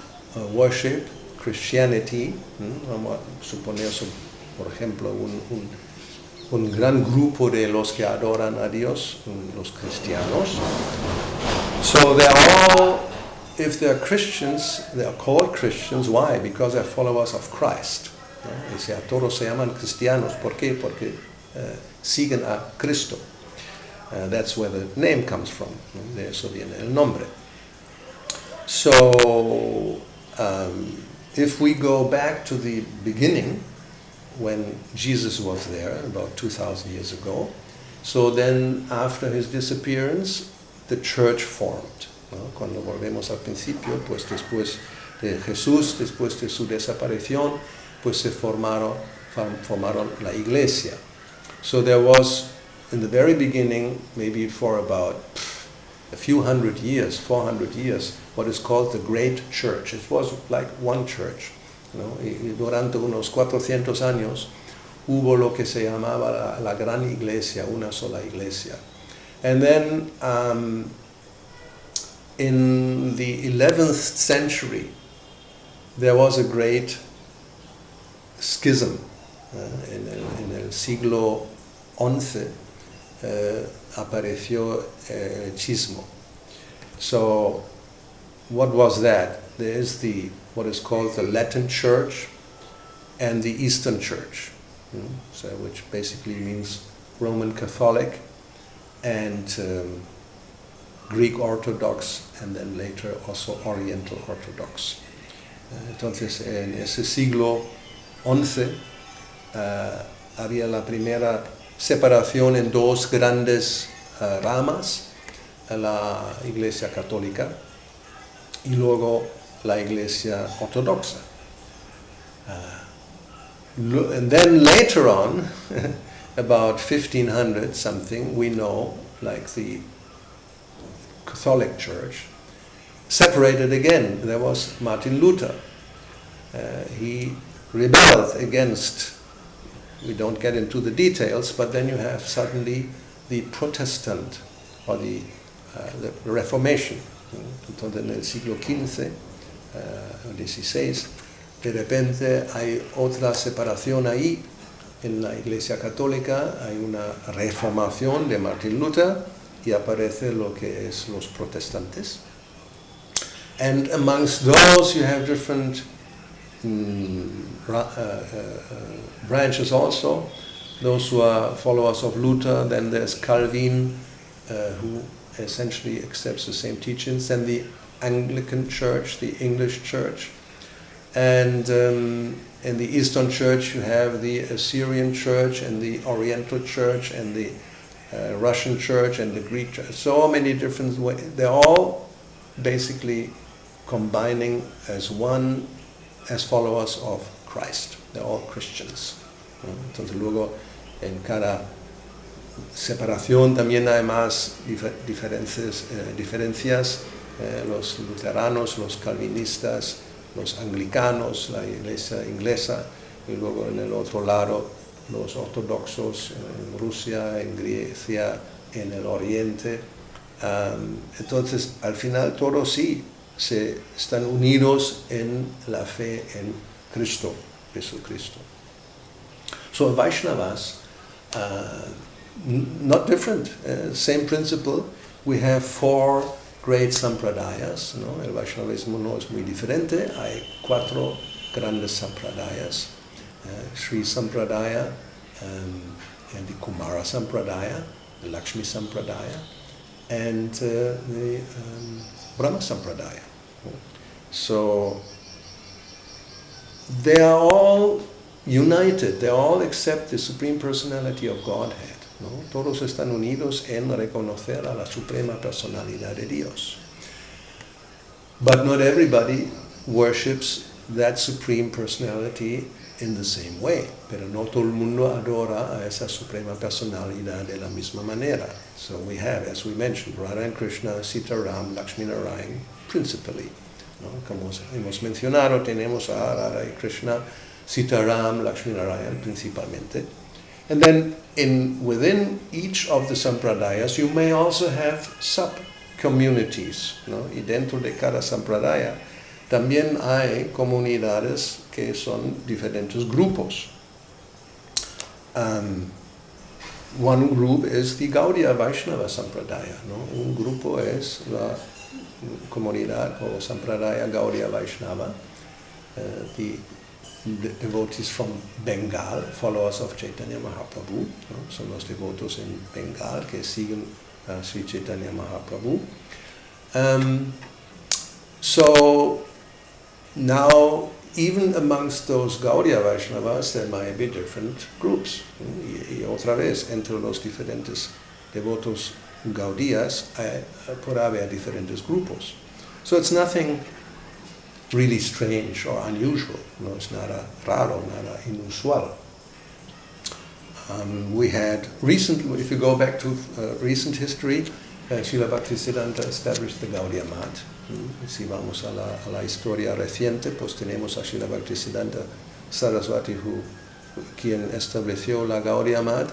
[SPEAKER 1] worship, Christianity. Vamos a suponer, por ejemplo, un gran grupo de los que adoran a Dios, los cristianos. So they're all, if they're Christians, they are called Christians. Why? Because they're followers of Christ. ¿No? O sea, todos se llaman cristianos. ¿Por qué? Porque siguen a Cristo. That's where the name comes from. ¿No? De eso viene el nombre. So, if we go back to the beginning, when Jesus was there, about 2,000 years ago, so then after his disappearance, the church formed. ¿No? Cuando volvemos al principio, pues después de Jesús, después de su desaparición, pues se formaron la iglesia. So there was, in the very beginning, maybe for about a few hundred years, 400 years, what is called the Great Church. It was like one church. ¿No? Y durante unos 400 años hubo lo que se llamaba la gran iglesia, una sola iglesia. And then in the 11th century, there was a great schism. En el siglo XI apareció el schismo. So, what was that? There is what is called the Latin Church and the Eastern Church, so which basically means Roman Catholic and Greek Orthodox, and then later also Oriental Orthodox. Entonces, en ese siglo XI había la primera separación en dos grandes ramas. la Iglesia Católica y luego la Iglesia Ortodoxa. And then later on, about 1500 something, we know, like the Catholic Church, separated again. There was Martin Luther. He rebelled against, we don't get into the details, but then you have suddenly the Protestant, or the Reformation. Entonces en el siglo XV o XVI, de repente hay otra separación ahí. En la Iglesia Católica hay una reformación de Martin Luther y aparece lo que es los protestantes. And amongst those you have different branches also. Those who are followers of Luther, then there's Calvin, who essentially accepts the same teachings, and the Anglican Church, the English Church. And in the Eastern Church you have the Assyrian Church and the Oriental Church and the Russian Church and the Greek Church. So many different ways. They're all basically combining as one, as followers of Christ. They're all Christians. Entonces luego en cada separación también hay más diferencias. Los luteranos, los calvinistas, los anglicanos, la iglesia inglesa, y luego en el otro lado los ortodoxos en Rusia, en Grecia, en el Oriente. Entonces al final todos sí se están unidos en la fe en Cristo, Jesucristo. So Vaishnavas, not different, same principle. We have 4 great sampradayas, ¿no? El Vaishnavismo no es muy diferente. Hay 4 grandes sampradayas: Sri Sampradaya, and the Kumara Sampradaya, the Lakshmi Sampradaya, and the Brahma Sampradaya. So they are all united, they all accept the Supreme Personality of Godhead. ¿No? Todos están unidos en reconocer a la Suprema Personalidad de Dios. But not everybody worships that Supreme Personality in the same way. Pero no todo el mundo adora a esa Suprema Personalidad de la misma manera. So we have, as we mentioned, Radha and Krishna, Sita Ram, Lakshmi Narayan, principally. ¿No? Como hemos mencionado, tenemos a Radha y Krishna, Sita Ram, Lakshmi Narayan principalmente. And then within each of the sampradayas, you may also have sub-communities, ¿no? Y dentro de cada sampradaya también hay comunidades que son diferentes grupos. One group is the Gaudiya Vaishnava Sampradaya, ¿no? Un grupo es la comunidad o sampradaya Gaudiya Vaishnava, the devotees from Bengal, followers of Chaitanya Mahaprabhu, ¿no? Son los devotos en Bengal que siguen a Sri Chaitanya Mahaprabhu. So now, even amongst those Gaudiya Vaishnavas, there might be different groups. Y otra vez, entre los diferentes devotos Gaudías, puede haber diferentes grupos. So it's nothing really strange or unusual. No, it's nada raro, nada inusual. We had recently, if you go back to recent history, Srila Bhaktisiddhanta established the Gaudiya Math. Si vamos a la historia reciente, pues tenemos a Srila Bhaktisiddhanta Saraswati, quien estableció la Gaudiya Math.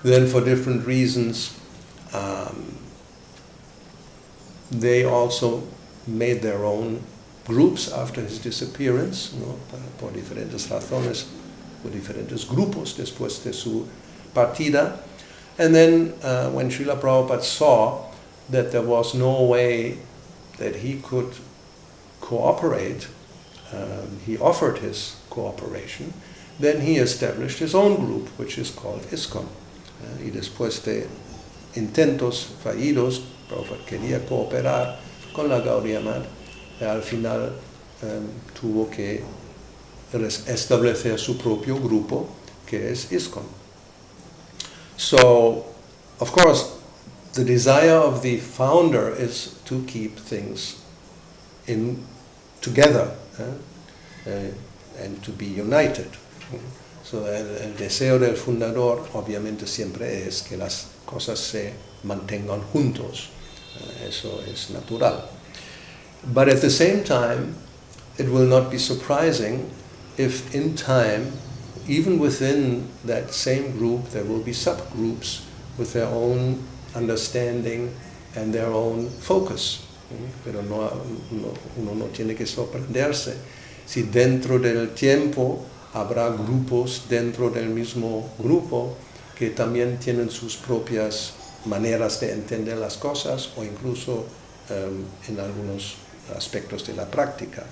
[SPEAKER 1] Then for different reasons, they also made their own groups after his disappearance, ¿no? Por diferentes razones, por diferentes grupos después de su partida. And then when Srila Prabhupada saw that there was no way that he could cooperate, he offered his cooperation, then he established his own group, which is called ISKCON. Y después de intentos fallidos, Prabhupada quería cooperar con la Gaudiya Math. Al final tuvo que establecer su propio grupo, que es ISKCON. So, of course, the desire of the founder is to keep things together and to be united. So el deseo del fundador obviamente siempre es que las cosas se mantengan juntos. Eso es natural. But at the same time, it will not be surprising if in time, even within that same group, there will be subgroups with their own understanding and their own focus. Pero uno no tiene que sorprenderse si dentro del tiempo habrá grupos dentro del mismo grupo que también tienen sus propias maneras de entender las cosas o incluso en algunos aspectos de la práctica.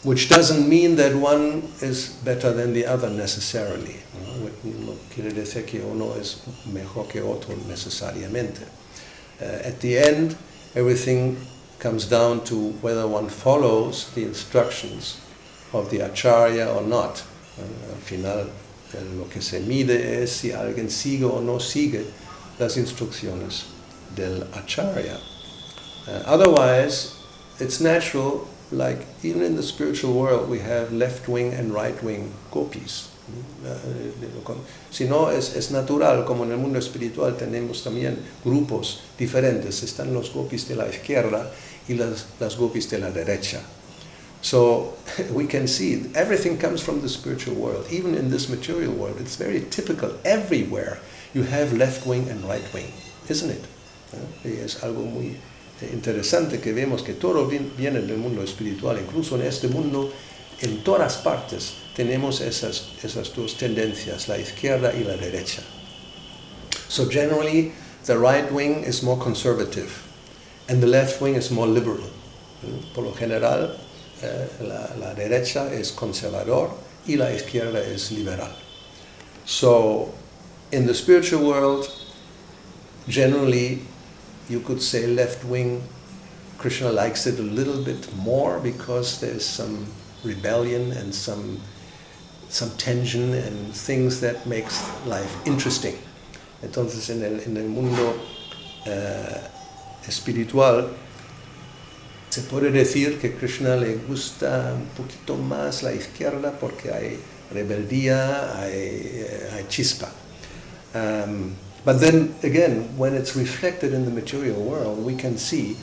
[SPEAKER 1] Which doesn't mean that one is better than the other necessarily. No quiere decir que uno es mejor que otro necesariamente. At the end, everything comes down to whether one follows the instructions of the acharya or not. Al final, lo que se mide es si alguien sigue o no sigue las instrucciones del acharya. Otherwise, it's natural, like even in the spiritual world, we have left-wing and right-wing gopis. Si no, es natural, como en el mundo espiritual tenemos también grupos diferentes. Están los gopis de la izquierda y las gopis de la derecha. So we can see everything comes from the spiritual world. Even in this material world, it's very typical. Everywhere you have left-wing and right-wing, isn't it? Y es algo muy interesante que vemos que todo viene del mundo espiritual. Incluso en este mundo, en todas partes, tenemos esas dos tendencias, la izquierda y la derecha. So generally, the right wing is more conservative, and the left wing is more liberal. Por lo general, la derecha es conservador y la izquierda es liberal. So, in the spiritual world, generally, you could say left wing, Krishna likes it a little bit more because there's some rebellion and some tension and things that makes life interesting. Entonces en el mundo espiritual se puede decir que Krishna le gusta un poquito más la izquierda porque hay rebeldía, hay chispa. But then again, when it's reflected in the material world, we can see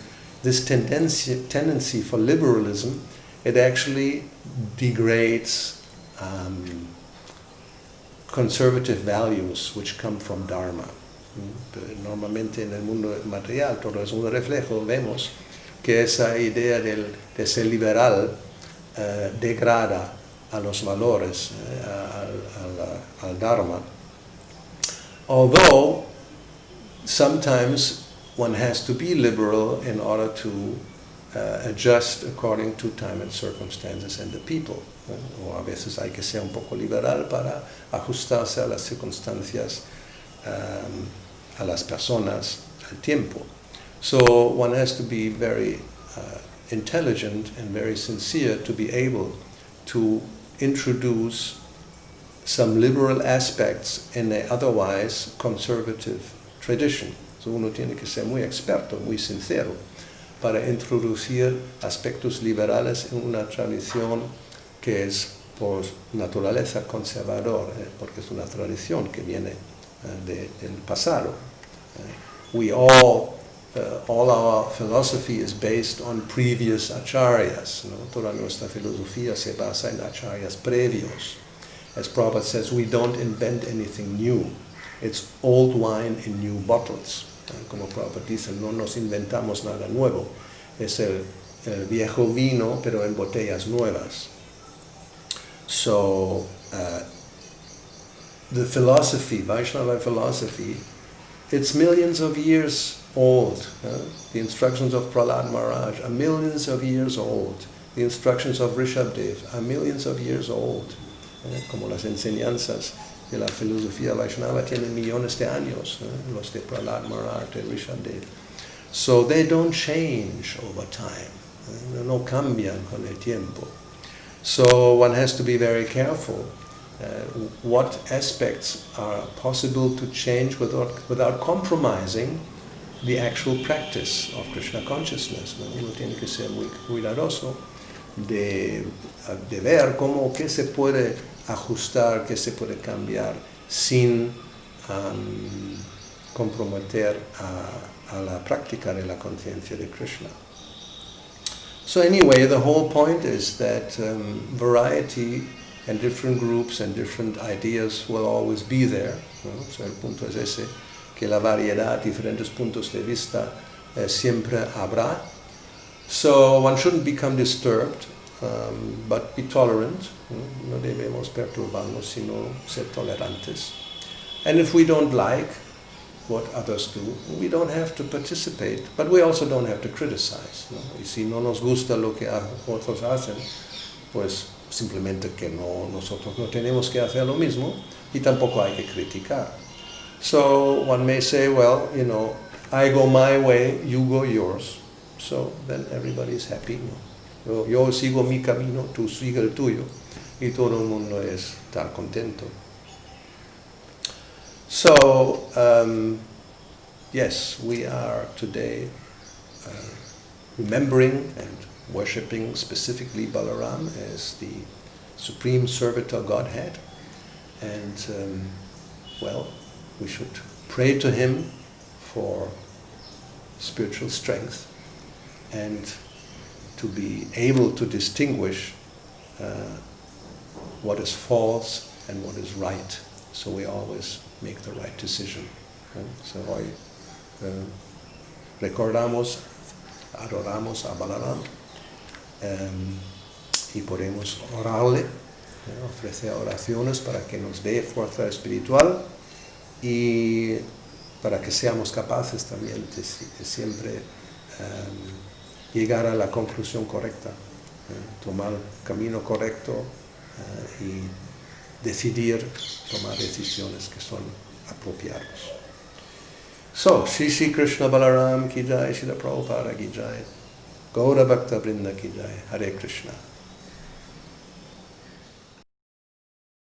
[SPEAKER 1] this tendency for liberalism. It actually degrades conservative values which come from Dharma. Normalmente en el mundo material todo es un reflejo, vemos que esa idea de ser liberal degrada a los valores, al Dharma. Although sometimes one has to be liberal in order to adjust according to time and circumstances and the people. O a veces hay que ser un poco liberal para ajustarse a las circunstancias, a las personas, al tiempo. So one has to be very intelligent and very sincere to be able to introduce some liberal aspects in an otherwise conservative tradition. So uno tiene que ser muy experto, muy sincero, para introducir aspectos liberales en una tradición que es por naturaleza conservadora, porque es una tradición que viene del pasado. All our philosophy is based on previous acharyas. ¿No? Toda nuestra filosofía se basa en acharyas previos. As Prabhupada says, we don't invent anything new. It's old wine in new bottles. Como Prabhupada dice, no nos inventamos nada nuevo. Es el viejo vino, pero en botellas nuevas. So, the philosophy, Vaishnava philosophy, it's millions of years old. The instructions of Prahlad Maharaj are millions of years old. The instructions of Rishabdev are millions of years old. Como las enseñanzas de la filosofía Vaishnava tienen millones de años, los de Prahlad Maharaj, de Rishabdev. So they don't change over time. No cambian con el tiempo. So one has to be very careful what aspects are possible to change without compromising the actual practice of Krishna consciousness. Uno tiene que ser muy cuidadoso de ver cómo qué se puede ajustar, qué se puede cambiar sin comprometer a la práctica de la conciencia de Krishna. So anyway, the whole point is that variety and different groups and different ideas will always be there. ¿No? So el punto es ese, que la variedad, diferentes puntos de vista siempre habrá. So one shouldn't become disturbed, but be tolerant. No debemos perturbarnos, sino ser tolerantes. And if we don't like what others do, we don't have to participate, but we also don't have to criticize. ¿No? Y si no nos gusta lo que otros hacen, pues simplemente que nosotros no tenemos que hacer lo mismo, y tampoco hay que criticar. So one may say, well, I go my way, you go yours. So then everybody's happy. ¿No? Yo sigo mi camino, tú sigue el tuyo, y todo el mundo está contento. So, yes, we are today remembering and worshipping specifically Balaram as the supreme servitor Godhead. And, we should pray to him for spiritual strength and to be able to distinguish what is false and what is right, so we always make the right decision. So hoy recordamos, adoramos a Balaram y podemos orarle, ofrecer oraciones para que nos dé fuerza espiritual y para que seamos capaces también de siempre llegar a la conclusión correcta, tomar el camino correcto y decidir tomar decisiones que son apropiadas. So, Shri Krishna Balaram ki jai, Srila Prabhupada ki jai, Gaura Bhakta Vrinda ki jai, Hare Krishna.